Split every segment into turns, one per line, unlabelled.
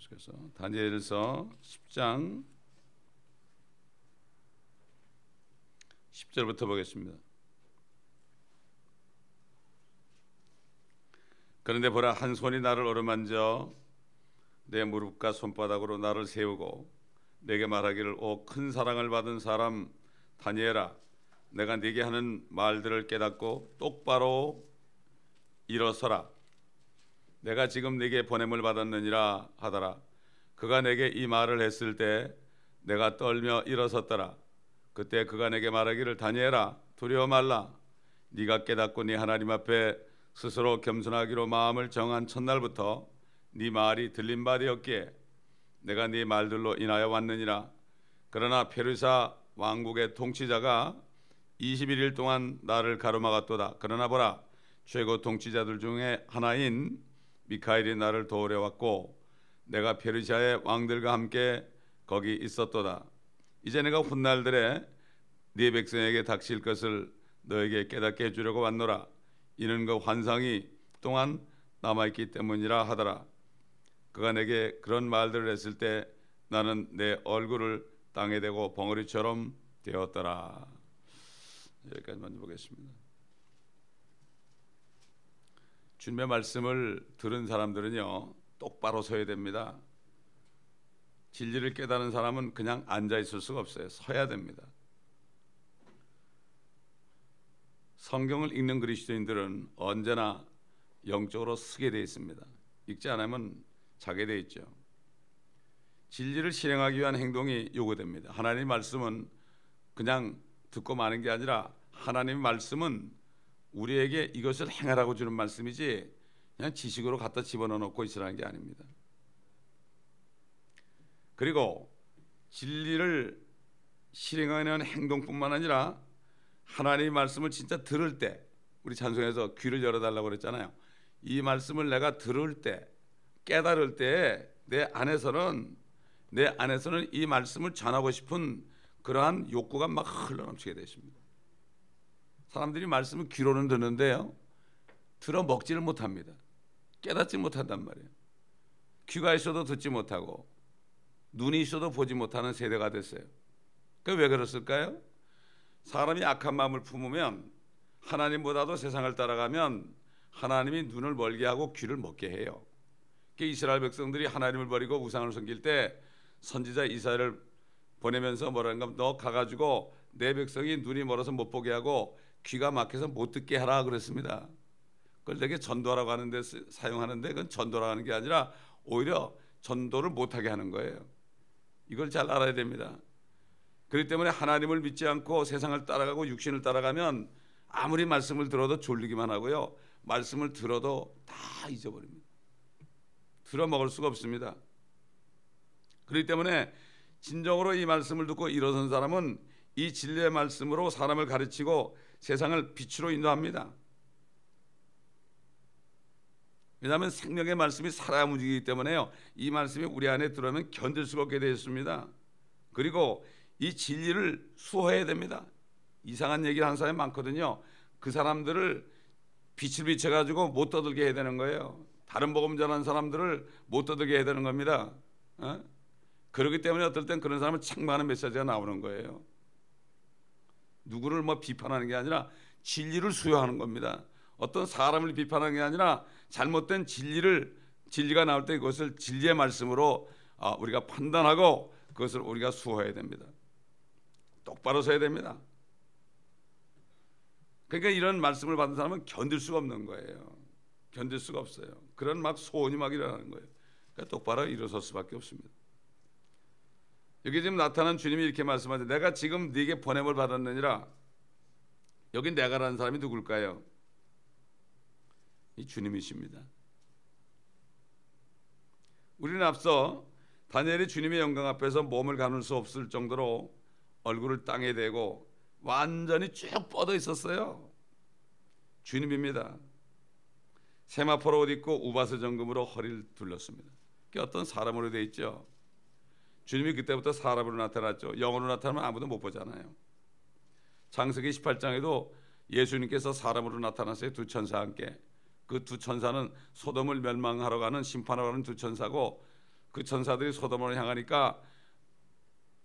계속해서 다니엘서 10장 10절부터 보겠습니다. 그런데 보라, 한 손이 나를 어루만져 내 무릎과 손바닥으로 나를 세우고 내게 말하기를, 오 큰 사랑을 받은 사람 다니엘아, 내가 네게 하는 말들을 깨닫고 똑바로 일어서라. 내가 지금 네게 보냄을 받았느니라 하더라. 그가 내게 이 말을 했을 때 내가 떨며 일어섰더라. 그때 그가 내게 말하기를, 다니엘아, 두려워 말라. 네가 깨닫고 네 하나님 앞에 스스로 겸손하기로 마음을 정한 첫날부터 네 말이 들린 바 되었기에 내가 네 말들로 인하여 왔느니라. 그러나 페르사 왕국의 통치자가 21일 동안 나를 가로막았도다. 그러나 보라, 최고 통치자들 중에 하나인 미카엘이 나를 도우려 왔고 내가 페르시아의 왕들과 함께 거기 있었도다. 이제 내가 훗날들에 네 백성에게 닥칠 것을 너에게 깨닫게 해주려고 왔노라. 이는 그 환상이 또한 남아있기 때문이라 하더라. 그가 내게 그런 말들을 했을 때 나는 내 얼굴을 땅에 대고 벙어리처럼 되었더라. 여기까지 먼저 보겠습니다. 주님의 말씀을 들은 사람들은요, 똑바로 서야 됩니다. 진리를 깨달은 사람은 그냥 앉아 있을 수가 없어요. 서야 됩니다. 성경을 읽는 그리스도인들은 언제나 영적으로 서게 되어 있습니다. 읽지 않으면 자게 되어 있죠. 진리를 실행하기 위한 행동이 요구됩니다. 하나님의 말씀은 그냥 듣고 마는 게 아니라 하나님의 말씀은 우리에게 이것을 행하라고 주는 말씀이지 그냥 지식으로 갖다 집어넣고 있으라는 게 아닙니다. 그리고 진리를 실행하는 행동뿐만 아니라 하나님의 말씀을 진짜 들을 때, 우리 찬송에서 귀를 열어달라고 그랬잖아요. 이 말씀을 내가 들을 때, 깨달을 때 내 안에서는 이 말씀을 전하고 싶은 그러한 욕구가 막 흘러넘치게 되십니다. 사람들이 말씀을 귀로는 듣는데요, 들어 먹지를 못합니다. 깨닫지 못한단 말이에요. 귀가 있어도 듣지 못하고 눈이 있어도 보지 못하는 세대가 됐어요. 그게 왜 그랬을까요? 사람이 악한 마음을 품으면, 하나님보다도 세상을 따라가면 하나님이 눈을 멀게 하고 귀를 먹게 해요. 이스라엘 백성들이 하나님을 버리고 우상을 섬길 때 선지자 이사야를 보내면서 뭐라는가, 너 가가지고 내 백성이 눈이 멀어서 못 보게 하고 귀가 막혀서 못 듣게 하라 그랬습니다. 그걸 되게 전도하라고 하는데 사용하는데, 그건 전도라고 하는 게 아니라 오히려 전도를 못하게 하는 거예요. 이걸 잘 알아야 됩니다. 그렇기 때문에 하나님을 믿지 않고 세상을 따라가고 육신을 따라가면 아무리 말씀을 들어도 졸리기만 하고요, 말씀을 들어도 다 잊어버립니다. 들어먹을 수가 없습니다. 그렇기 때문에 진정으로 이 말씀을 듣고 일어선 사람은 이 진리의 말씀으로 사람을 가르치고 세상을 빛으로 인도합니다. 왜냐하면 생명의 말씀이 살아 움직이기 때문에요, 이 말씀이 우리 안에 들어오면 견딜 수가 없게 되어 있습니다. 그리고 이 진리를 수호해야 됩니다. 이상한 얘기를 하는 사람이 많거든요. 그 사람들을 빛을 비춰가지고 못 떠들게 해야 되는 거예요. 다른 복음 전하는 사람들을 못 떠들게 해야 되는 겁니다. 그렇기 때문에 어떨 땐 그런 사람을 책망하는 메시지가 나오는 거예요. 누구를 비판하는 게 아니라 진리를 수호하는 겁니다. 어떤 사람을 비판하는 게 아니라 잘못된 진리가 나올 때 그것을 진리의 말씀으로 우리가 판단하고 그것을 우리가 수호해야 됩니다. 똑바로 서야 됩니다. 그러니까 이런 말씀을 받은 사람은 견딜 수가 없는 거예요. 견딜 수가 없어요. 그런 소원이 일어나는 거예요. 그러니까 똑바로 일어설 수밖에 없습니다. 여기 지금 나타난 주님이 이렇게 말씀하죠. 내가 지금 네게 보냄을 받았느니라. 여기 내가라는 사람이 누굴까요? 이 주님이십니다. 우리는 앞서 다니엘이 주님의 영광 앞에서 몸을 가눌 수 없을 정도로 얼굴을 땅에 대고 완전히 쭉 뻗어 있었어요. 주님입니다. 세마포로 옷 입고 우바스 정금으로 허리를 둘렀습니다. 그게 어떤 사람으로 되어 있죠. 주님이 그때부터 사람으로 나타났죠. 영으로 나타나면 아무도 못 보잖아요. 창세기 18장에도 예수님께서 사람으로 나타났어요. 두 천사와 함께. 그 두 천사는 소돔을 멸망하러 가는 심판하러 가는 두 천사고, 그 천사들이 소돔을 향하니까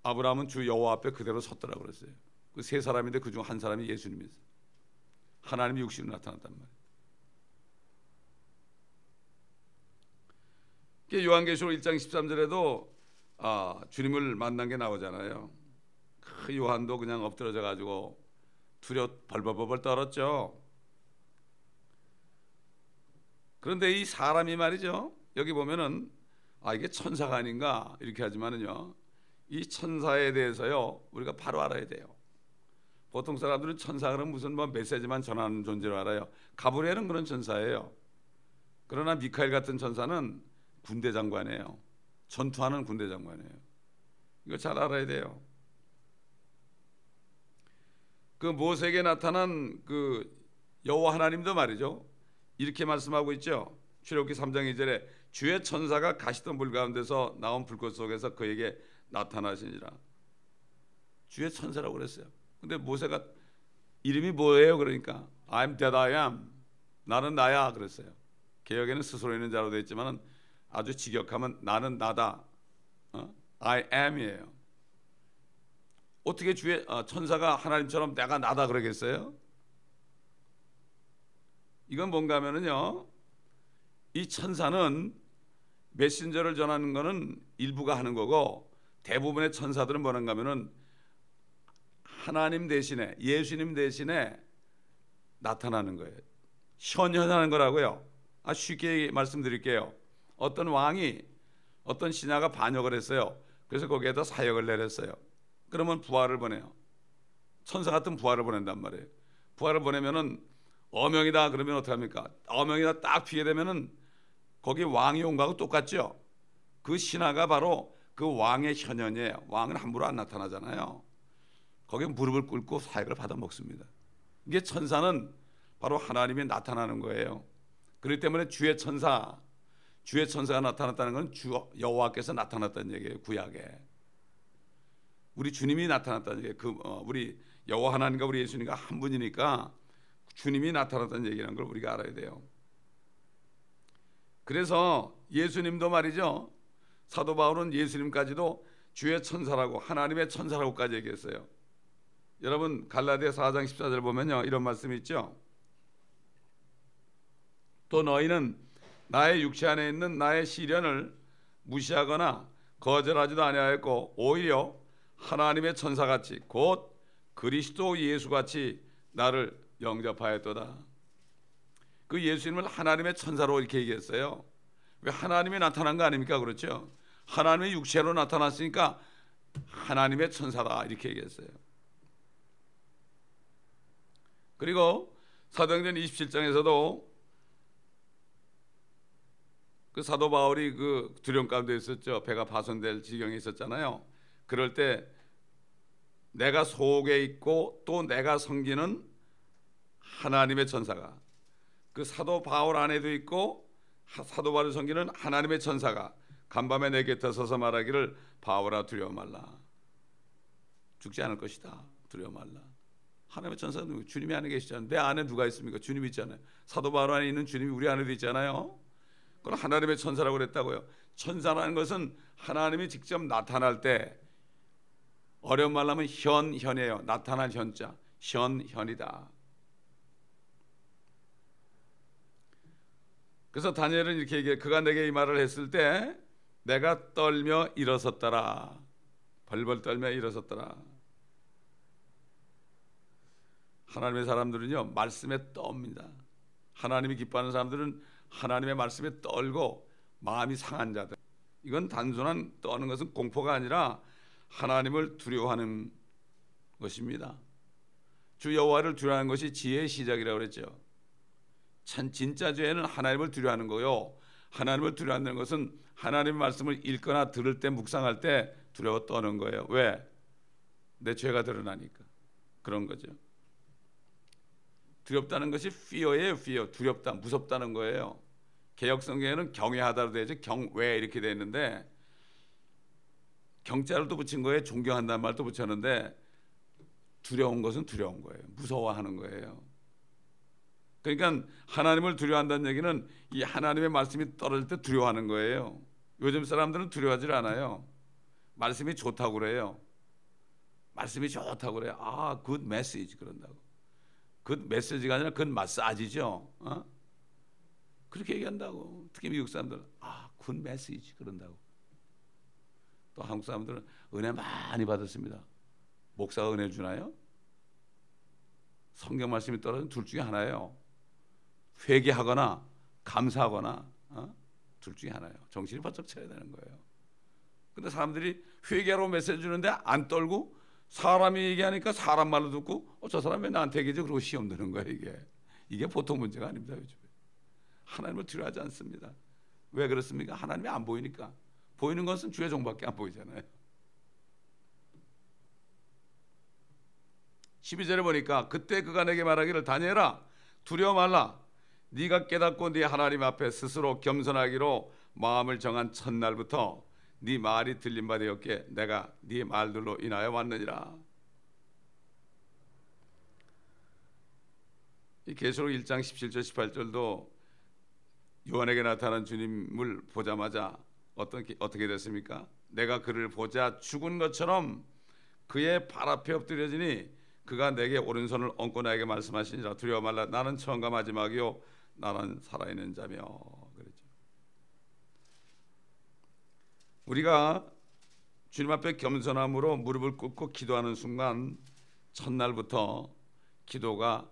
아브라함은 주 여호와 앞에 그대로 섰더라고 그랬어요. 그 세 사람인데 그중 한 사람이 예수님이었어요. 하나님이 육신으로 나타났단 말이에요. 요한계시록 1장 13절에도 주님을 만난 게 나오잖아요. 그 요한도 그냥 엎드러져 가지고 두려워 벌벌벌 떨었죠. 그런데 이 사람이 말이죠, 여기 보면은 이게 천사가 아닌가 이렇게 하지만은요, 이 천사에 대해서요 우리가 바로 알아야 돼요. 보통 사람들은 천사는 무슨 메시지만 전하는 존재로 알아요. 가브리엘은 그런 천사예요. 그러나 미카엘 같은 천사는 군대 장관이에요. 전투하는 군대 장관이에요. 이거 잘 알아야 돼요. 그 모세에게 나타난 그 여호와 하나님도 말이죠, 이렇게 말씀하고 있죠. 출애굽기 3장 2절에 주의 천사가 가시던 불 가운데서 나온 불꽃 속에서 그에게 나타나시니라. 주의 천사라고 그랬어요. 근데 모세가 이름이 뭐예요? 그러니까 I'm that I am, 나는 나야 그랬어요. 개역에는 스스로 있는 자로 되어 있지만 아주 직역하면 나는 나다, I am이에요. 어떻게 주의 천사가 하나님처럼 내가 나다 그러겠어요? 이건 뭔가 하면은요, 이 천사는 메신저를 전하는 거는 일부가 하는 거고, 대부분의 천사들은 뭐는가 하면은 하나님 대신에, 예수님 대신에 나타나는 거예요. 현현하는 거라고요. 쉽게 말씀드릴게요. 어떤 왕이 어떤 신하가 반역을 했어요. 그래서 거기에다 사역을 내렸어요. 그러면 부하를 보내요. 천사 같은 부하를 보낸단 말이에요. 부하를 보내면은 어명이다 그러면 어떻게 합니까? 어명이다 딱 피게 되면은 거기 왕이 온 거하고 똑같죠. 그 신하가 바로 그 왕의 현현이에요. 왕은 함부로 안 나타나잖아요. 거기에 무릎을 꿇고 사역을 받아 먹습니다. 이게 천사는 바로 하나님이 나타나는 거예요. 그렇기 때문에 주의 천사가 나타났다는 건 주 여호와께서 나타났다는 얘기예요. 구약에 우리 주님이 나타났다는 얘기예요. 우리 여호와 하나님과 우리 예수님과 한 분이니까 주님이 나타났다는 얘기라는 걸 우리가 알아야 돼요. 그래서 예수님도 말이죠, 사도 바울은 예수님까지도 주의 천사라고, 하나님의 천사라고까지 얘기했어요. 여러분 갈라디아 4장 14절 보면요, 이런 말씀이 있죠. 또 너희는 나의 육체 안에 있는 나의 시련을 무시하거나 거절하지도 아니하였고 오히려 하나님의 천사같이 곧 그리스도 예수같이 나를 영접하였도다. 그 예수님을 하나님의 천사로 이렇게 얘기했어요. 왜? 하나님이 나타난 거 아닙니까? 그렇죠. 하나님의 육체로 나타났으니까 하나님의 천사다 이렇게 얘기했어요. 그리고 사도행전 27장에서도 그 사도 바울이 그 두려움 가운데 있었죠. 배가 파손될 지경에 있었잖아요. 그럴 때 내가 속에 있고 또 내가 섬기는 하나님의 천사가, 그 사도 바울 안에도 있고 사도 바울을 섬기는 하나님의 천사가 간밤에 내 곁에 서서 말하기를 바울아 두려워 말라, 죽지 않을 것이다, 두려워 말라. 하나님의 천사는 주님이 안에 계시잖아요. 내 안에 누가 있습니까? 주님이 있잖아요. 사도 바울 안에 있는 주님이 우리 안에도 있잖아요. 그건 하나님의 천사라고 그랬다고요. 천사라는 것은 하나님이 직접 나타날 때, 어려운 말로 하면 현이에요. 나타날 현자, 현이다. 그래서 다니엘은 이렇게 얘기해. 그가 내게 이 말을 했을 때 내가 떨며 일어섰더라. 벌벌 떨며 일어섰더라. 하나님의 사람들은요 말씀에 떱니다. 하나님이 기뻐하는 사람들은 하나님의 말씀에 떨고 마음이 상한 자들. 이건 단순한 떠는 것은 공포가 아니라 하나님을 두려워하는 것입니다. 주 여호와를 두려워하는 것이 지혜의 시작이라고 그랬죠. 진짜 죄는 하나님을 두려워하는 거요. 하나님을 두려워하는 것은 하나님의 말씀을 읽거나 들을 때, 묵상할 때 두려워 떠는 거예요. 왜? 내 죄가 드러나니까. 그런 거죠. 두렵다는 것이 fear예요. fear. 두렵다, 무섭다는 거예요. 개역 성경에는 경외하다로 되죠. 경외 이렇게 되어 있는데 경자를 또 붙인 거예요. 존경한다는 말도 붙였는데 두려운 것은 두려운 거예요. 무서워하는 거예요. 그러니까 하나님을 두려워한다는 얘기는 이 하나님의 말씀이 떨어질 때 두려워하는 거예요. 요즘 사람들은 두려워하지 않아요. 말씀이 좋다고 그래요. 말씀이 좋다고 그래요. 아, 굿 메시지 그런다고. 굿 메시지가 아니라 굿 마사지죠. 그렇게 얘기한다고. 특히 미국 사람들은 아, 굿 메시지 그런다고. 또 한국 사람들은 은혜 많이 받았습니다. 목사가 은혜 주나요? 성경 말씀이 떨어진 둘 중에 하나예요. 회개하거나 감사하거나 둘 중에 하나예요. 정신이 바짝 차려야 되는 거예요. 근데 사람들이 회개하라고 메시지 주는데 안 떨고 사람이 얘기하니까 사람 말로 듣고 저 사람이 나한테 얘기하지 그러고 시험 드는 거예요. 이게 보통 문제가 아닙니다. 요즘에 하나님을 두려워하지 않습니다. 왜 그렇습니까? 하나님이 안 보이니까. 보이는 것은 주의 종밖에 안 보이잖아요. 12절에 보니까 그때 그가 내게 말하기를 다니엘아 두려워 말라. 네가 깨닫고 네 하나님 앞에 스스로 겸손하기로 마음을 정한 첫날부터 네 말이 들린 바 되었기에 내가 네 말들로 인하여 왔느니라. 이 계시록 1장 17절 18절도 요한에게 나타난 주님을 보자마자 어떻게 됐습니까? 내가 그를 보자 죽은 것처럼 그의 발 앞에 엎드려지니 그가 내게 오른손을 얹고 나에게 말씀하시니라. 두려워 말라. 나는 처음과 마지막이요 나는 살아있는 자며. 그랬죠. 우리가 주님 앞에 겸손함으로 무릎을 꿇고 기도하는 순간 첫날부터 기도가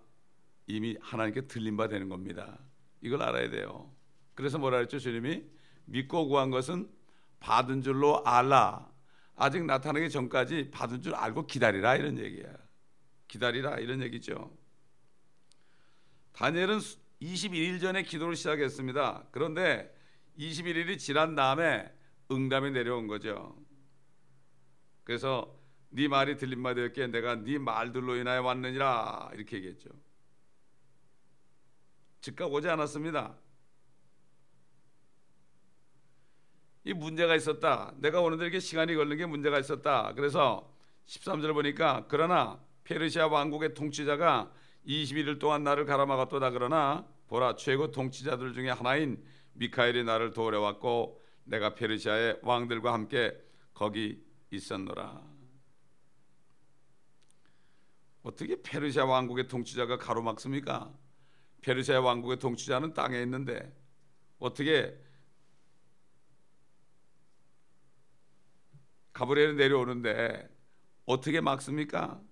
이미 하나님께 들린 바 되는 겁니다. 이걸 알아야 돼요. 그래서 뭐라 했죠? 주님이 믿고 구한 것은 받은 줄로 알라. 아직 나타나기 전까지 받은 줄 알고 기다리라 이런 얘기야. 기다리라 이런 얘기죠. 다니엘은 21일 전에 기도를 시작했습니다. 그런데 21일이 지난 다음에 응답이 내려온 거죠. 그래서 네 말이 들린 바 되었기에 내가 네 말들로 인하여 왔느니라 이렇게 얘기했죠. 즉각 오지 않았습니다. 이 문제가 있었다. 내가 오는데 이렇게 시간이 걸리는 게 문제가 있었다. 그래서 13절 보니까 그러나 페르시아 왕국의 통치자가 21일 동안 나를 가라막았도다. 그러나 보라 최고 통치자들 중에 하나인 미카엘이 나를 도우려왔고 내가 페르시아의 왕들과 함께 거기 있었노라. 어떻게 페르시아 왕국의 통치자가 가로막습니까? 페르시아 왕국의 통치자는 땅에 있는데 어떻게 가브리엘이 내려오는데 어떻게 막습니까?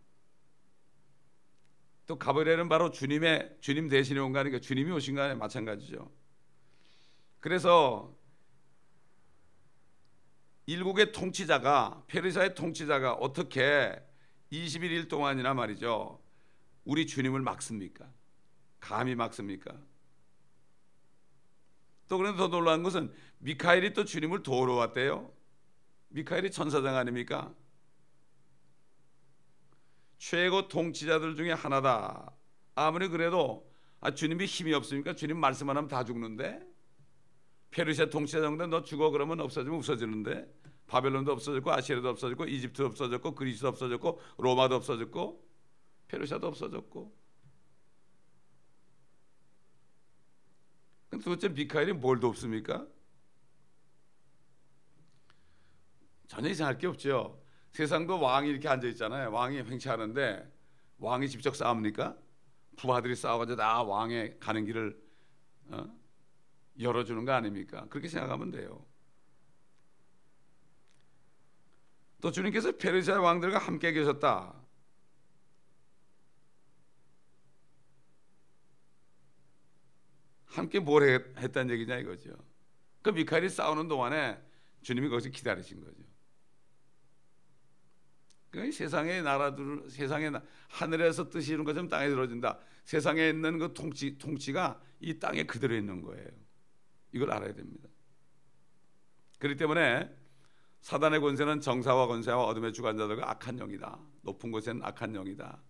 또 가브리엘은 바로 주님 대신에 온 거 아니까 주님이 오신 거 아니에요? 마찬가지죠. 그래서 일국의 통치자가 페르시아의 통치자가 어떻게 21일 동안이나 말이죠 우리 주님을 막습니까? 감히 막습니까? 또 그런데 더 놀라운 것은 미카엘이 또 주님을 도우러 왔대요. 미카엘이 천사장 아닙니까? 최고 통치자들 중에 하나다. 아무리 그래도 주님이 힘이 없으니까 주님 말씀 안 하면 다 죽는데 페르시아 통치자 정도 너 죽어 그러면 없어지면 없어지는데 바벨론도 없어졌고 아시리아도 없어졌고 이집트도 없어졌고 그리스도 없어졌고 로마도 없어졌고 페르시아도 없어졌고 근데 도대체 미카엘이 뭘 돕습니까? 전혀 이상할 게 없죠. 세상도 왕이 이렇게 앉아 있잖아요. 왕이 횡치하는데 왕이 직접 싸웁니까? 부하들이 싸워가지고 나 왕의 가는 길을 열어주는 거 아닙니까? 그렇게 생각하면 돼요. 또 주님께서 페르시아 왕들과 함께 계셨다. 함께 뭘 했다는 얘기냐 이거죠. 그 미카엘이 싸우는 동안에 주님이 거기서 기다리신 거죠. 그러니까 세상의 나라들, 하늘에서 뜻이 이룬 것처럼 땅에 들어진다. 세상에 있는 그 통치가 이 땅에 그대로 있는 거예요. 이걸 알아야 됩니다. 그렇기 때문에 사단의 권세는 정사와 권세와 어둠의 주관자들과 악한 영이다. 높은 곳에는 악한 영이다.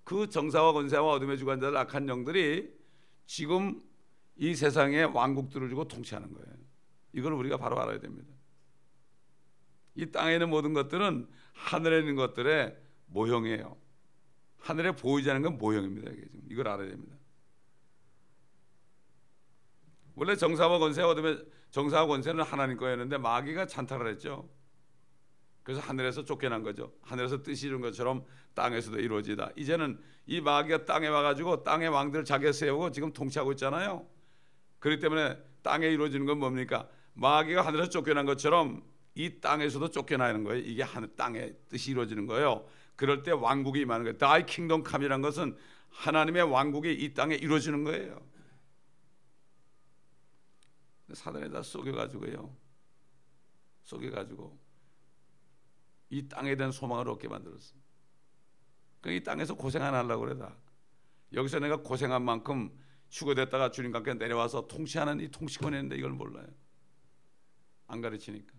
그 정사와 권세와 어둠의 주관자들 악한 영들이 지금 이 세상의 왕국들을 주고 통치하는 거예요. 이걸 우리가 바로 알아야 됩니다. 이 땅에 있는 모든 것들은 하늘에 있는 것들의 모형이에요. 하늘에 보이지 않는 건 모형입니다. 이걸 알아야 됩니다. 원래 정사와 권세와 어둠의 정사와 권세는 하나님 거였는데 마귀가 찬탈을 했죠. 그래서 하늘에서 쫓겨난 거죠. 하늘에서 뜻이 이룬 것처럼 땅에서도 이루어지다. 이제는 이 마귀가 땅에 와가지고 땅의 왕들을 자기가 세우고 지금 통치하고 있잖아요. 그렇기 때문에 땅에 이루어지는 건 뭡니까? 마귀가 하늘에서 쫓겨난 것처럼 이 땅에서도 쫓겨나는 거예요. 이게 하늘 땅의 뜻이 이루어지는 거예요. 그럴 때 왕국이 임하는 거예요. Thy kingdom come이란 것은 하나님의 왕국이 이 땅에 이루어지는 거예요. 사단에 다 속여가지고요. 속여가지고 이 땅에 대한 소망을 얻게 만들었어. 이 땅에서 고생 안 하려고 그래 다. 여기서 내가 고생한 만큼 휴거됐다가 주님과 함께 내려와서 통치하는 이 통치권이 있는데 이걸 몰라요. 안 가르치니까.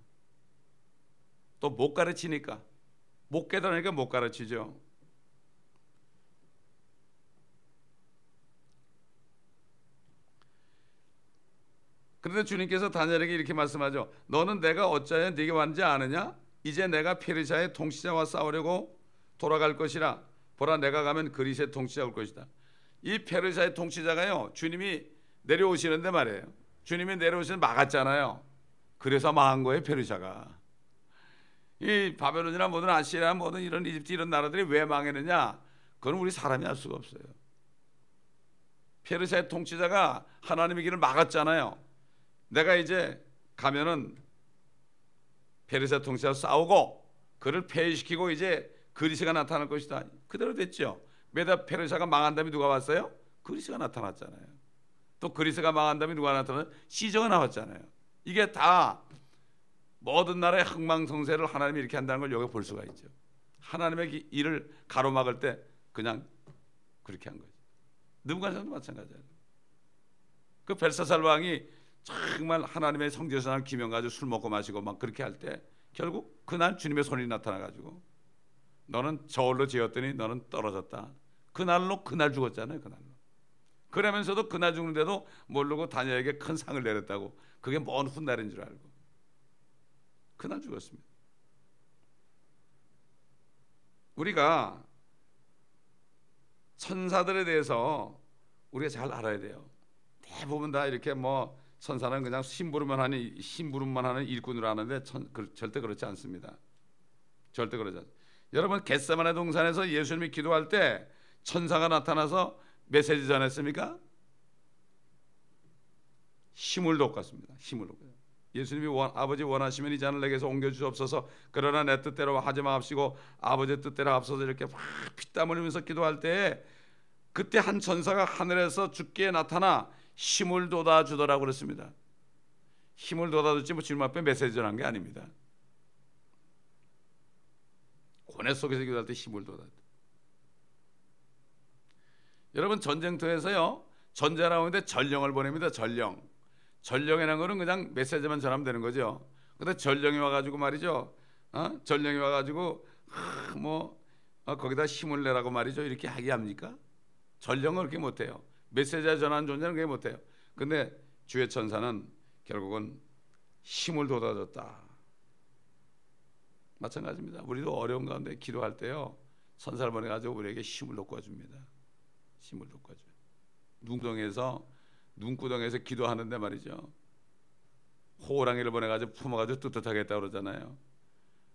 또 못 가르치니까. 못 깨달으니까 못 가르치죠. 그런데 주님께서 다니엘에게 이렇게 말씀하죠. 너는 내가 어찌하여 네게 왔는지 아느냐? 이제 내가 페르시아의 통치자와 싸우려고 돌아갈 것이라. 보라, 내가 가면 그리스의 통치자 올 것이다. 이 페르시아의 통치자가요, 주님이 내려오시는데 말이에요. 주님이 내려오시는데 막았잖아요. 그래서 망한 거예요, 페르시아가. 이 바벨론이나 뭐든 아시리아 뭐든 이런 이집트 이런 나라들이 왜 망했느냐? 그건 우리 사람이 알 수가 없어요. 페르시아의 통치자가 하나님의 길을 막았잖아요. 내가 이제 가면은 페르시아 통치자와 싸우고 그를 폐위시키고 이제 그리스가 나타날 것이다. 그대로 됐죠. 매다 페르시아가 망한 다음에 누가 왔어요? 그리스가 나타났잖아요. 또 그리스가 망한 다음에 누가 나타났어요? 시저가 나왔잖아요. 이게 다 모든 나라의 흥망성쇠를 하나님이 이렇게 한다는 걸 여기 볼 수가 있죠. 하나님의 일을 가로막을 때 그냥 그렇게 한 거죠. 느부갓네살도 마찬가지예요. 그 벨사살 왕이 정말 하나님의 성지에서 기명 가지고 술 먹고 마시고 막 그렇게 할 때 결국 그날 주님의 손이 나타나가지고 너는 저울로 재었더니 너는 떨어졌다. 그날로 그날 죽었잖아요. 그날로. 그러면서도 그날 죽는데도 모르고 다니엘에게 큰 상을 내렸다고. 그게 먼 훗날인 줄 알고 그날 죽었습니다. 우리가 천사들에 대해서 우리가 잘 알아야 돼요. 대부분 다 이렇게 뭐 천사는 그냥 심부름만 하는 일꾼으로 아는데 절대 그렇지 않습니다. 절대 그러지 않습니다. 여러분 겟세마네 동산에서 예수님이 기도할 때 천사가 나타나서 메시지 전했습니까? 힘을 돋갔습니다. 힘을 돋갔습니다. 예수님이 아버지 원하시면 이 잔을 내게서 옮겨주시옵소서. 그러나 내 뜻대로 하지 마옵시고 아버지의 뜻대로 앞서서 이렇게 막 피땀 흘리면서 기도할 때 그때 한 천사가 하늘에서 주께 나타나 힘을 돋아주더라고 그랬습니다. 힘을 돋아줬지 뭐 주님 앞에 메시지 전한 게 아닙니다. 고뇌 속에서 기도할 때 힘을 돋아. 여러분 전쟁터에서요 전쟁하고 있는데 전령을 보냅니다. 전령이라는 거는 그냥 메시지만 전하면 되는 거죠. 근데 전령이 와가지고 말이죠. 전령이 와가지고 거기다 힘을 내라고 말이죠. 이렇게 하게 합니까? 전령은 그렇게 못해요. 메시지 전하는 존재는 그렇게 못해요. 근데 주의 천사는 결국은 힘을 돋아줬다. 마찬가지입니다. 우리도 어려운 가운데 기도할 때요 천사를 보내가지고 우리에게 힘을 돋궈줍니다. 힘을 돋궈줘요. 눈구덩에서 기도하는데 말이죠. 호랑이를 보내가지고 품어가지고 떳떳하게 했다고 그러잖아요.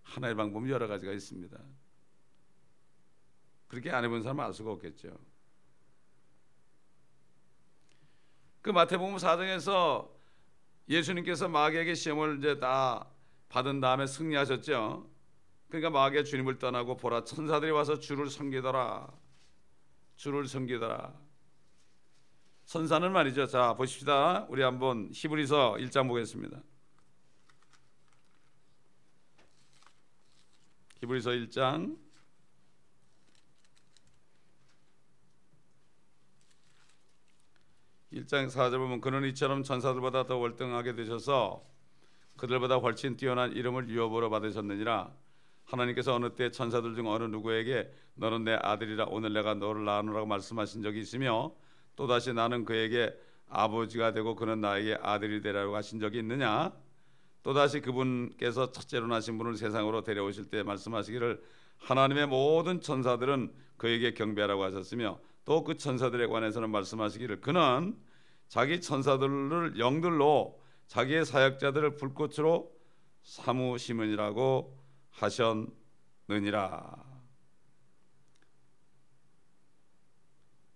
하나의 방법은 여러 가지가 있습니다. 그렇게 안 해본 사람은 알 수가 없겠죠. 그 마태복음 4장에서 예수님께서 마귀에게 시험을 이제 다 받은 다음에 승리하셨죠. 그러니까 마귀가 주님을 떠나고 보라 천사들이 와서 주를 섬기더라. 주를 섬기더라. 천사는 말이죠. 자 보십시다. 우리 한번 히브리서 1장 보겠습니다. 히브리서 1장 4절 보면 그는 이처럼 천사들보다 더 월등하게 되셔서 그들보다 훨씬 뛰어난 이름을 유업으로 받으셨느니라. 하나님께서 어느 때 천사들 중 어느 누구에게 너는 내 아들이라 오늘 내가 너를 낳으노라고 말씀하신 적이 있으며 또다시 나는 그에게 아버지가 되고 그는 나에게 아들이 되라고 하신 적이 있느냐. 또다시 그분께서 첫째로 나신 분을 세상으로 데려오실 때 말씀하시기를 하나님의 모든 천사들은 그에게 경배하라고 하셨으며 또 그 천사들에 관해서는 말씀하시기를 그는 자기 천사들을 영들로 자기의 사역자들을 불꽃으로 삼으심이라고 하셨느니라.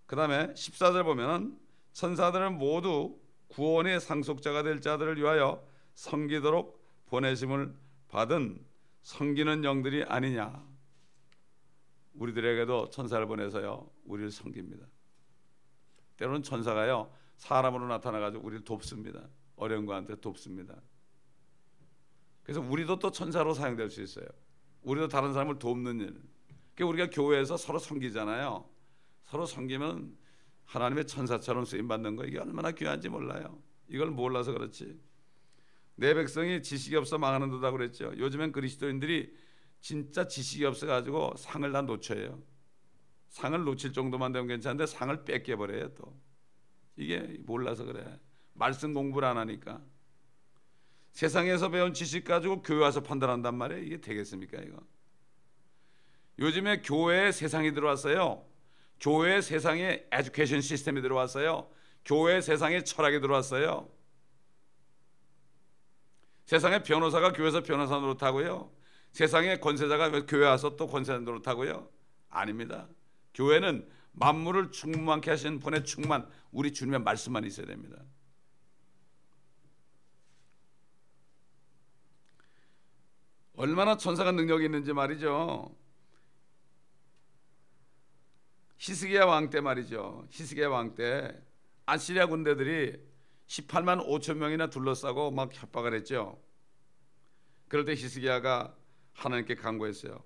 그 다음에 14절 보면 천사들은 모두 구원의 상속자가 될 자들을 위하여 섬기도록 보내심을 받은 섬기는 영들이 아니냐. 우리들에게도 천사를 보내서요 우리를 섬깁니다. 때로는 천사가요 사람으로 나타나가지고 우리를 돕습니다. 어려운 거한테 돕습니다. 그래서 우리도 또 천사로 사용될 수 있어요. 우리도 다른 사람을 돕는 일. 그러니까 우리가 교회에서 서로 섬기잖아요. 서로 섬기면 하나님의 천사처럼 쓰임받는 거, 이게 얼마나 귀한지 몰라요. 이걸 몰라서 그렇지. 내 백성이 지식이 없어 망하는 듯다 그랬죠. 요즘엔 그리스도인들이 진짜 지식이 없어가지고 상을 다 놓쳐요. 상을 놓칠 정도만 되면 괜찮은데 상을 뺏겨버려요. 또 이게 몰라서 그래. 말씀 공부를 안 하니까. 세상에서 배운 지식 가지고 교회 와서 판단한단 말이에요. 이게 되겠습니까 이거? 요즘에 교회에 세상이 들어왔어요. 교회 세상에 에듀케이션 시스템이 들어왔어요. 교회 세상에 철학이 들어왔어요. 세상에 변호사가 교회에서 변호사 노릇하고요. 세상에 권세자가 교회 와서 또 권세자 노릇하고요. 아닙니다. 교회는 만물을 충만케 하시는 분의 충만, 우리 주님의 말씀만 있어야 됩니다. 얼마나 천사가 능력이 있는지 말이죠. 히스기야 왕 때 말이죠. 히스기야 왕 때 아시리아 군대들이 18만 5천 명이나 둘러싸고 막 협박을 했죠. 그럴 때 히스기야가 하나님께 간구했어요.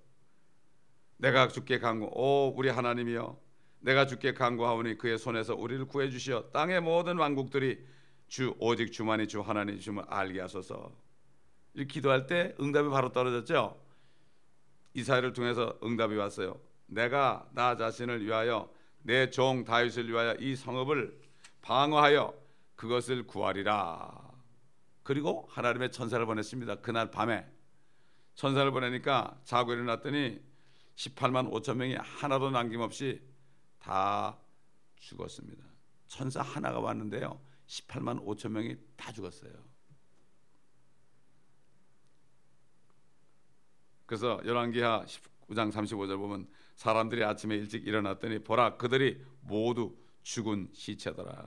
내가 주께 간구, 오 우리 하나님이여, 내가 주께 간구하오니 그의 손에서 우리를 구해 주시어 땅의 모든 왕국들이 주 오직 주만이 주 하나님 주심을 알게 하소서. 이렇게 기도할 때 응답이 바로 떨어졌죠. 이사야를 통해서 응답이 왔어요. 내가 나 자신을 위하여 내 종 다윗을 위하여 이 성읍을 방어하여 그것을 구하리라. 그리고 하나님의 천사를 보냈습니다. 그날 밤에 천사를 보내니까 자고 일어났더니 18만 5천 명이 하나도 남김없이 다 죽었습니다. 천사 하나가 왔는데요 18만 5천 명이 다 죽었어요. 그래서 열왕기하 19장 35절 보면 사람들이 아침에 일찍 일어났더니 보라 그들이 모두 죽은 시체더라.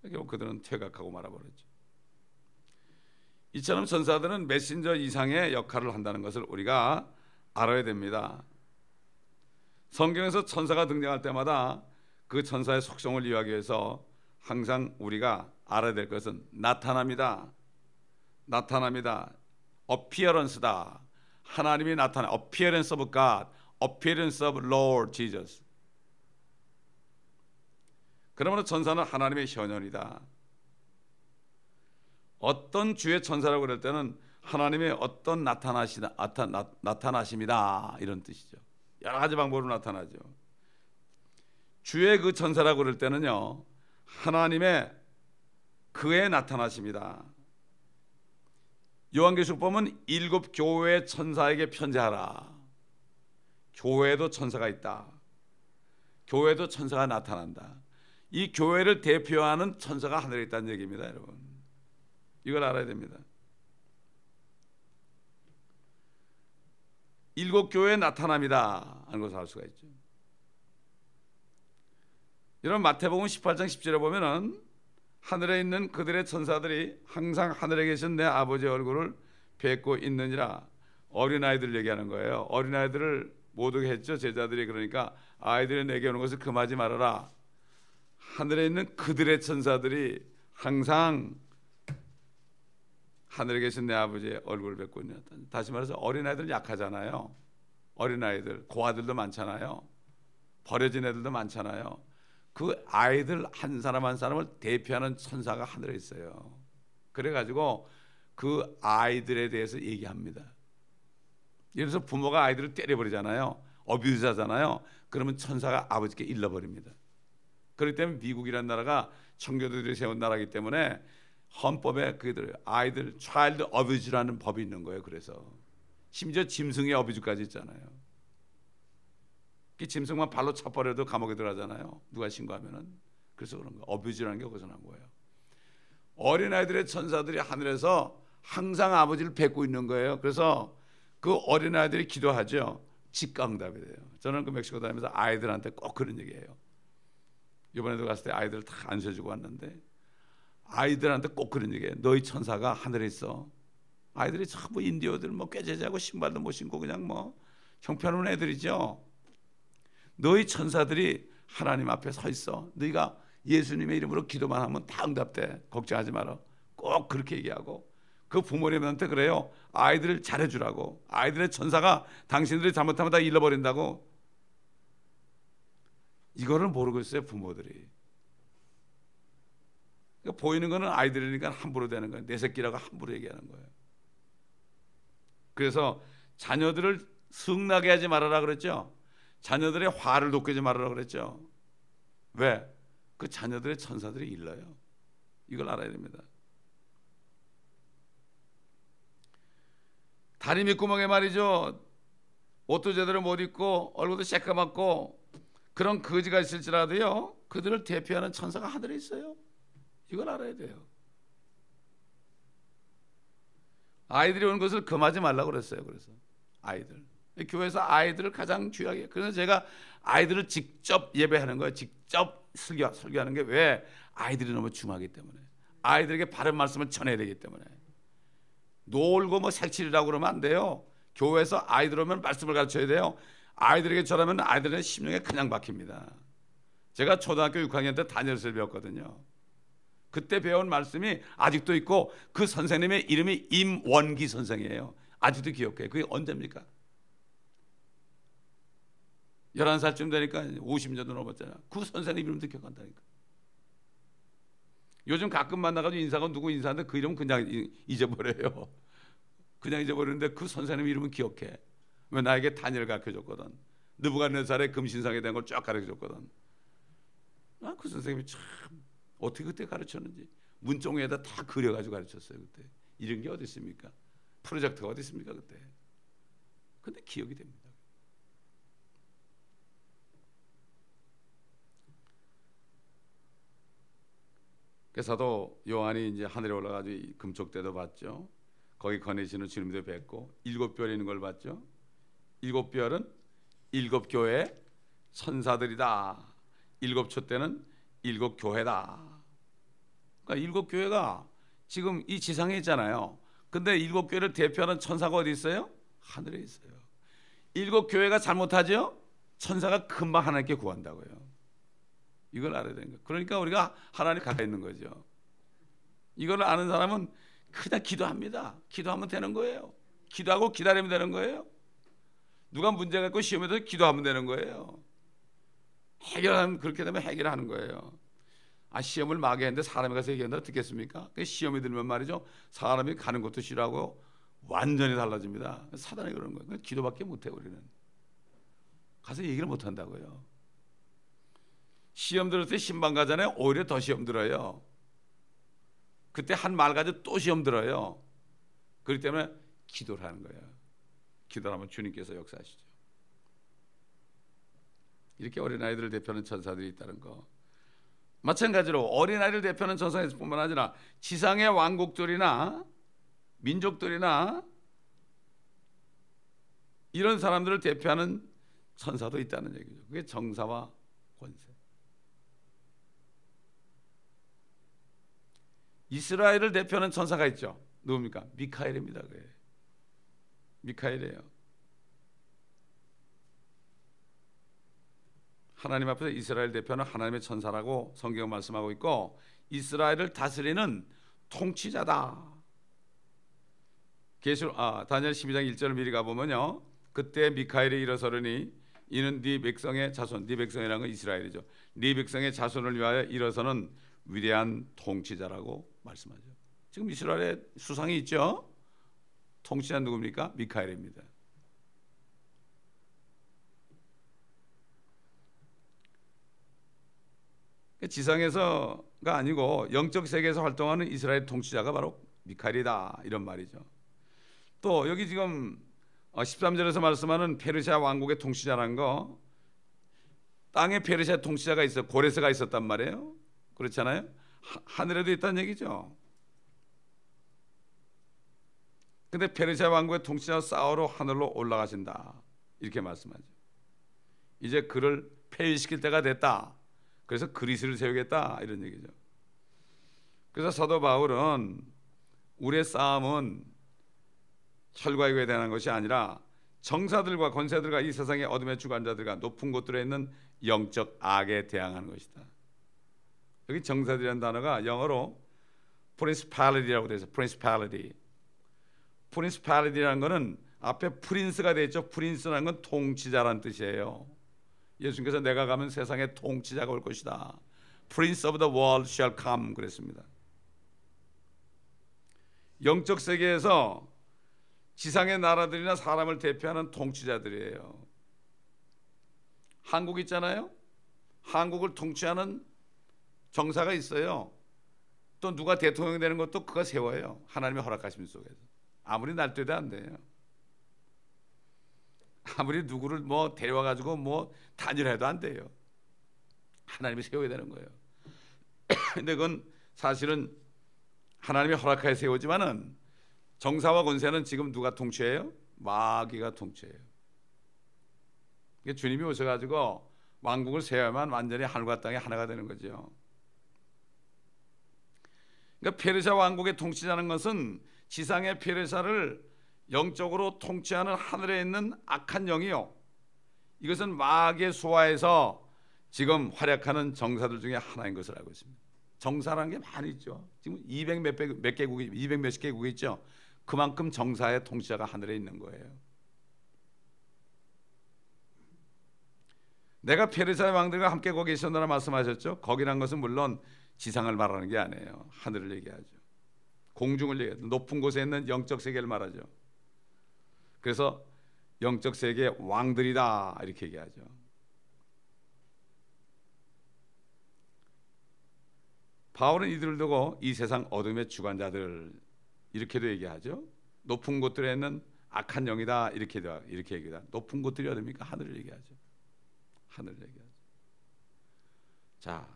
결국 그들은 퇴각하고 말아버렸죠. 이처럼 천사들은 메신저 이상의 역할을 한다는 것을 우리가 알아야 됩니다. 성경에서 천사가 등장할 때마다 그 천사의 속성을 이해하기 위해서 항상 우리가 알아야 될 것은 나타납니다. appearance다. 하나님이 나타나. appearance of God, appearance of Lord Jesus. 그러므로 천사는 하나님의 현현이다. 어떤 주의 천사라고 그럴 때는 하나님의 어떤 나타나심이다 이런 뜻이죠. 여러 가지 방법으로 나타나죠. 주의 그 천사라고 그럴 때는요 하나님의 그의 나타나심이다. 요한계시록 보면 7 교회의 천사에게 편지하라. 교회에도 천사가 있다. 교회에도 천사가 나타난다. 이 교회를 대표하는 천사가 하늘에 있다는 얘기입니다, 여러분. 이걸 알아야 됩니다. 7 교회에 나타납니다 하는 것을 알 수가 있죠. 여러분 마태복음 18장 10절에 보면은 하늘에 있는 그들의 천사들이 항상 하늘에 계신 내 아버지의 얼굴을 뵙고 있느니라. 어린아이들을 얘기하는 거예요. 어린아이들을 못 오게 했죠, 제자들이. 그러니까 아이들이 내게 오는 것을 금하지 말아라. 하늘에 있는 그들의 천사들이 항상 하늘에 계신 내 아버지의 얼굴을 뵙고 있느냐. 다시 말해서 어린아이들은 약하잖아요. 어린아이들, 고아들도 많잖아요. 버려진 애들도 많잖아요. 그 아이들 한 사람 한 사람을 대표하는 천사가 하늘에 있어요. 그래가지고 그 아이들에 대해서 얘기합니다. 예를 들어서 부모가 아이들을 때려버리잖아요. 어뷰즈하잖아요. 그러면 천사가 아버지께 일러버립니다. 그렇기 때문에 미국이라는 나라가 청교도들이 세운 나라이기 때문에 헌법에 그들 아이들 차일드 어뷰즈라는 법이 있는 거예요. 그래서 심지어 짐승의 어뷰즈까지 있잖아요. 그 짐승만 발로 차버려도 감옥에 들어가잖아요. 누가 신고하면은. 그래서 그런 거 어뷰즈라는 게 거기서 난 거예요. 어린아이들의 천사들이 하늘에서 항상 아버지를 뵙고 있는 거예요. 그래서 그 어린아이들이 기도하죠. 직강답이 돼요. 저는 그 멕시코 다니면서 아이들한테 꼭 그런 얘기해요. 이번에도 갔을 때 아이들 다 안수해주고 왔는데 아이들한테 꼭 그런 얘기해요. 너희 천사가 하늘에 있어. 아이들이 전부 인디어들 뭐 꾀죄죄하고 신발도 못 신고 그냥 뭐 형편없는 애들이죠. 너희 천사들이 하나님 앞에 서 있어. 너희가 예수님의 이름으로 기도만 하면 다 응답돼. 걱정하지 마라. 꼭 그렇게 얘기하고 그 부모님한테 그래요. 아이들을 잘해주라고. 아이들의 천사가 당신들이 잘못하면 다 잃어버린다고. 이거를 모르고 있어요, 부모들이. 그러니까 보이는 거는 아이들이니까 함부로 되는 거예요. 내 새끼라고 함부로 얘기하는 거예요. 그래서 자녀들을 승나게 하지 말아라 그랬죠. 자녀들의 화를 돋구지 말아라 그랬죠. 왜? 그 자녀들의 천사들이 일러요. 이걸 알아야 됩니다. 다리 밑구멍에 말이죠. 옷도 제대로 못 입고 얼굴도 새까맣고 그런 거지가 있을지라도요. 그들을 대표하는 천사가 하늘에 있어요. 이걸 알아야 돼요. 아이들이 오는 것을 금하지 말라고 그랬어요. 그래서 아이들. 교회에서 아이들을 가장 중요하게. 그래서 제가 아이들을 직접 예배하는 거예요. 직접 설교하는 게 왜? 아이들이 너무 중요하기 때문에. 아이들에게 바른 말씀을 전해야 되기 때문에. 놀고 뭐 색칠이라고 그러면 안 돼요. 교회에서 아이들 오면 말씀을 가르쳐야 돼요. 아이들에게 저라면 아이들의 심령에 그냥 박힙니다. 제가 초등학교 6학년 때 다니엘서를 배웠거든요. 그때 배운 말씀이 아직도 있고 그 선생님의 이름이 임원기 선생이에요. 아직도 기억해요. 그게 언제입니까? 11살쯤 되니까 50년도 넘었잖아요. 그 선생님 이름도 기억한다니까. 요즘 가끔 만나가지고 인사가 누구 인사하는데 그 이름은 그냥 잊어버려요. 그냥 잊어버리는데 그 선생님 이름은 기억해. 왜? 나에게 다니엘 가르쳐줬거든. 느부갓네살의 금신상에 대한 걸 쫙 가르쳐줬거든. 그 선생님이 참 어떻게 그때 가르쳤는지 문종에다 다 그려가지고 가르쳤어요. 그때 이런 게 어디 있습니까? 프로젝트가 어디 있습니까 그때? 근데 기억이 됩니다. 그래서 사도 요한이 이제 하늘에 올라가지고 금촉대도 봤죠. 거기 거내시는 주님도 뵙고 7별이 있는 걸 봤죠. 7별은 7교회 천사들이다. 7촛대는 7교회다. 그러니까 7교회가 지금 이 지상에 있잖아요. 근데 7교회를 대표하는 천사가 어디 있어요? 하늘에 있어요. 7교회가 잘못하죠? 천사가 금방 하나님께 구한다고요. 이걸 알아야 되는 거예요. 그러니까 우리가 하나님 가까이 있는 거죠. 이걸 아는 사람은 그냥 기도합니다. 기도하면 되는 거예요. 기도하고 기다리면 되는 거예요. 누가 문제가 있고 시험에 대해서 기도하면 되는 거예요. 해결하면 그렇게 되면 해결하는 거예요. 시험을 마귀했는데 사람이 가서 얘기한다 듣겠습니까? 시험이 들면 말이죠. 사람이 가는 것도 싫어하고 완전히 달라집니다. 사단이 그러는 거예요. 기도밖에 못해요. 우리는 가서 얘기를 못한다고요. 시험 들을 때 신방 가잖아요. 오히려 더 시험 들어요. 그때 한 말 가지고 또 시험 들어요. 그렇기 때문에 기도를 하는 거예요. 기도를 하면 주님께서 역사하시죠. 이렇게 어린아이들을 대표하는 천사들이 있다는 거. 마찬가지로 어린아이를 대표하는 천사뿐만 아니라 지상의 왕국들이나 민족들이나 이런 사람들을 대표하는 천사도 있다는 얘기죠. 그게 정사와 권세. 이스라엘을 대표하는 천사가 있죠. 누굽니까? 미카엘입니다. 그게. 미카엘이에요. 하나님 앞에서 이스라엘 대표는 하나님의 천사라고 성경 말씀하고 있고 이스라엘을 다스리는 통치자다. 다니엘 12장 1절을 미리 가보면요. 그때 미카엘이 일어서려니 이는 네 백성의 자손, 네 백성이라는 건 이스라엘이죠. 네 백성의 자손을 위하여 일어서는 위대한 통치자라고 말씀하죠. 지금 이스라엘에 수상이 있죠. 통치자 누굽니까? 미카엘입니다. 지상에서가 아니고 영적 세계에서 활동하는 이스라엘 통치자가 바로 미카엘이다 이런 말이죠. 또 여기 지금 13절에서 말씀하는 페르시아 왕국의 통치자라는 거, 땅에 페르시아 통치자가 있어 고레스가 있었단 말이에요. 그렇잖아요. 하늘에도 있다는 얘기죠. 근데 페르시아 왕국의 통치자 싸우러 하늘로 올라가신다 이렇게 말씀하죠. 이제 그를 폐위시킬 때가 됐다. 그래서 그리스를 세우겠다 이런 얘기죠. 그래서 사도 바울은 우리의 싸움은 혈과 육에 대한 것이 아니라 정사들과 권세들과 이 세상의 어둠의 주관자들과 높은 곳들에 있는 영적 악에 대항하는 것이다. 여기 정사들이라는 단어가 영어로 principality라고 되어 있어요. principality라는 것은 앞에 프린스가 되어 있죠. 프린스라는 건 통치자라는 뜻이에요. 예수님께서 내가 가면 세상의 통치자가 올 것이다. Prince of the world shall come 그랬습니다. 영적 세계에서 지상의 나라들이나 사람을 대표하는 통치자들이에요. 한국 있잖아요. 한국을 통치하는 정사가 있어요. 또 누가 대통령 되는 것도 그가 세워요. 하나님의 허락하심 속에서. 아무리 날뛰어도 안 돼요. 아무리 누구를 뭐 데려와 가지고 뭐 단일해도 안 돼요. 하나님이 세워야 되는 거예요. 근데 그건 사실은 하나님이 허락하여 세우지만은 정사와 권세는 지금 누가 통치해요? 마귀가 통치해요. 주님이 오셔가지고 왕국을 세워야만 완전히 하늘과 땅이 하나가 되는 거죠. 그러니까 페르시아 왕국의 통치자는 것은 지상의 페르시아를 영적으로 통치하는 하늘에 있는 악한 영이요. 이것은 마귀의 수하에서 지금 활약하는 정사들 중에 하나인 것을 알고 있습니다. 정사라는 게 많이 있죠. 지금 200 몇십 개국이 있죠. 그만큼 정사의 통치자가 하늘에 있는 거예요. 내가 페르시아 왕들과 함께 거기 있었노라 말씀하셨죠. 거기란 것은 물론 지상을 말하는 게 아니에요. 하늘을 얘기하죠. 공중을 얘기하죠. 높은 곳에 있는 영적 세계를 말하죠. 그래서 영적 세계의 왕들이다 이렇게 얘기하죠. 바울은 이들을 두고 이 세상 어둠의 주관자들 이렇게도 얘기하죠. 높은 곳들에 있는 악한 영이다 이렇게 얘기다. 높은 곳들이 어딥니까? 하늘을 얘기하죠. 하늘을 얘기하죠. 자,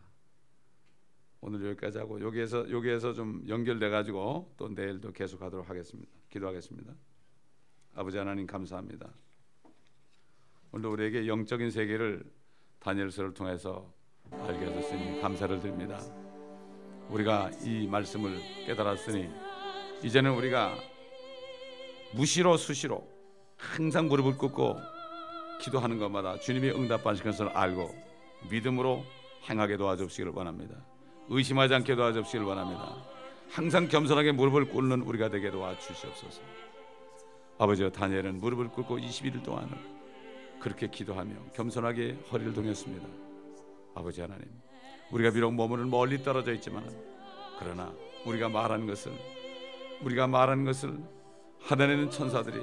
오늘 여기까지 하고 여기에서 좀 연결돼 가지고 또 내일도 계속하도록 하겠습니다. 기도하겠습니다. 아버지 하나님 감사합니다. 오늘 우리에게 영적인 세계를 다니엘서를 통해서 알게 하셨으니 감사를 드립니다. 우리가 이 말씀을 깨달았으니 이제는 우리가 무시로 수시로 항상 무릎을 꿇고 기도하는 것마다 주님이 응답하시는 것을 알고 믿음으로 행하게 도와주시기를 원합니다. 의심하지 않게 도와주시기를 원합니다. 항상 겸손하게 무릎을 꿇는 우리가 되게 도와주시옵소서. 아버지와 다니엘은 무릎을 꿇고 21일 동안을 그렇게 기도하며 겸손하게 허리를 동였습니다. 아버지 하나님, 우리가 비록 몸은 멀리 떨어져 있지만 그러나 우리가 말하는 것을 하늘에 있는 천사들이,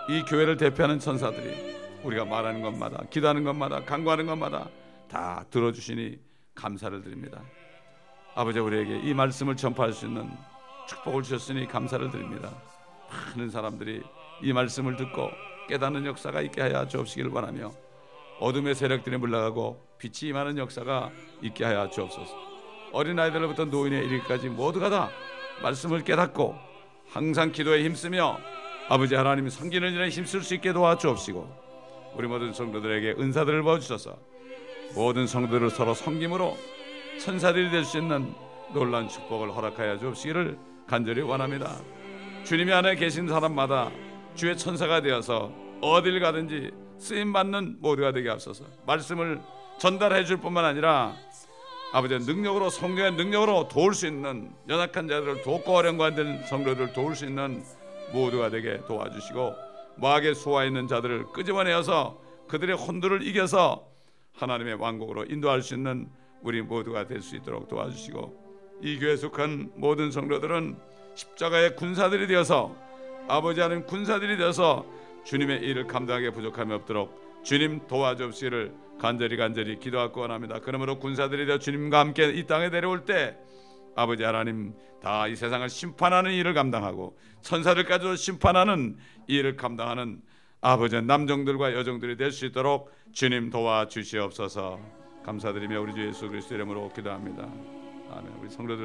이 교회를 대표하는 천사들이 우리가 말하는 것마다, 기도하는 것마다, 간구하는 것마다 다 들어주시니 감사를 드립니다. 아버지, 우리에게 이 말씀을 전파할 수 있는 축복을 주셨으니 감사를 드립니다. 많은 사람들이 이 말씀을 듣고 깨닫는 역사가 있게 하여 주옵시기를 바라며 어둠의 세력들이 물러가고 빛이 임하는 역사가 있게 하여 주옵소서. 어린아이들로부터 노인에 이르기까지 모두가 다 말씀을 깨닫고 항상 기도에 힘쓰며 아버지 하나님 섬기는 일에 힘쓸 수 있게 도와주옵시고 우리 모든 성도들에게 은사들을 부어주셔서 모든 성도들을 서로 섬김으로 천사들이 될 수 있는 놀라운 축복을 허락하여 주옵시기를 간절히 원합니다. 주님이 안에 계신 사람마다 주의 천사가 되어서 어딜 가든지 쓰임받는 모두가 되게 하옵소서. 말씀을 전달해 줄 뿐만 아니라 아버지의 능력으로, 성령의 능력으로 도울 수 있는 연약한 자들을 돕고 어려운 성도들을 도울 수 있는 모두가 되게 도와주시고 마귀의 수하에 있는 자들을 끄집어내어서 그들의 혼돈을 이겨서 하나님의 왕국으로 인도할 수 있는 우리 모두가 될 수 있도록 도와주시고 이 교회에 속한 모든 성도들은 십자가의 군사들이 되어서 아버지 하나님 군사들이 되어서 주님의 일을 감당하기에 부족함이 없도록 주님 도와주옵시기를 간절히 기도하고 원합니다. 그러므로 군사들이 되어 주님과 함께 이 땅에 내려올 때 아버지 하나님 다 이 세상을 심판하는 일을 감당하고 천사들까지도 심판하는 일을 감당하는 아버지 남정들과 여정들이 될 수 있도록 주님 도와주시옵소서. 감사드리며 우리 주 예수 그리스도 이름으로 기도합니다. 아멘. 우리 성도들